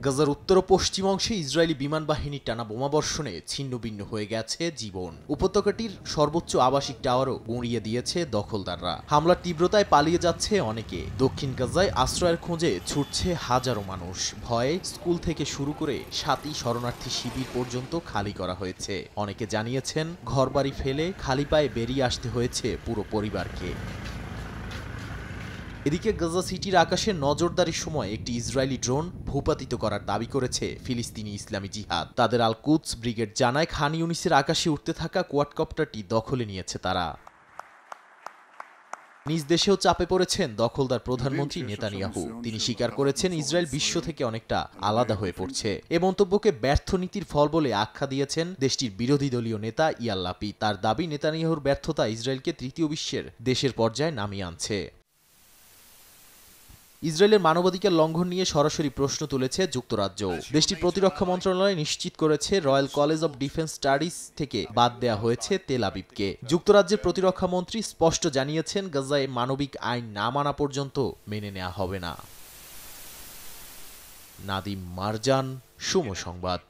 গাজার উত্তর ও পশ্চিম অংশে ইসরায়েলি বিমান বাহিনীর টানা বোমাবর্ষণে ছিন্নভিন্ন হয়ে গেছে জীবন। উপত্যকাটির সর্বোচ্চ আবাসিক টাওয়ারও গুঁড়িয়ে দিয়েছে দখলদাররা। হামলার তীব্রতায় পালিয়ে যাচ্ছে অনেকে। দক্ষিণ গাজায় আশ্রয়ের খোঁজে ছুটছে হাজারো মানুষ। ভয়ে স্কুল থেকে শুরু করে সাতি শরণার্থী শিবির পর্যন্ত খালি করা হয়েছে। অনেকে জানিয়েছেন ঘরবাড়ি ফেলে খালি পায়ে বেরিয়ে আসতে হয়েছে পুরো পরিবারকে। এদিকে গাজা সিটির আকাশে নজরদারির সময় একটি ইসরায়েলি ড্রোন ভূপাতিত করার দাবি করেছে ফিলিস্তিনি ইসলামী জিহাদ। তাদের আল কুদস ব্রিগেড জানায় খান ইউনিসের আকাশে উঠতে থাকা কোয়াডকপ্টারটি দখলে নিয়েছে তারা। নিজ দেশেও চাপে পড়েছেন দখলদার প্রধানমন্ত্রী নেতানিয়াহু। তিনি স্বীকার করেছেন ইসরায়েল বিশ্ব থেকে অনেকটা আলাদা হয়ে পড়ছে। এ মন্তব্যকে ব্যর্থ নীতির ফল বলে আখ্যা দিয়েছেন দেশটির বিরোধী দলীয় নেতা ইয়ার লাপিদ। তার দাবি নেতানিয়াহুর ব্যর্থতা ইসরায়েলকে তৃতীয় বিশ্বের দেশের পর্যায়ে নামিয়ে আনছে। ইসরায়েলের মানবাধিকার লঙ্ঘন নিয়ে সরাসরি প্রশ্ন তুলেছে যুক্তরাজ্য। দেশটির প্রতিরক্ষা মন্ত্রণালয় নিশ্চিত করেছে royal college of defence studies থেকে বাদ দেয়া হয়েছে তেল আবিবকে। যুক্তরাজ্যের প্রতিরক্ষা মন্ত্রী স্পষ্ট জানিয়েছেন গাজায় মানবিক আইন না মানা পর্যন্ত মেনে নেওয়া হবে না। নাদিম মারজান, সময় সংবাদ।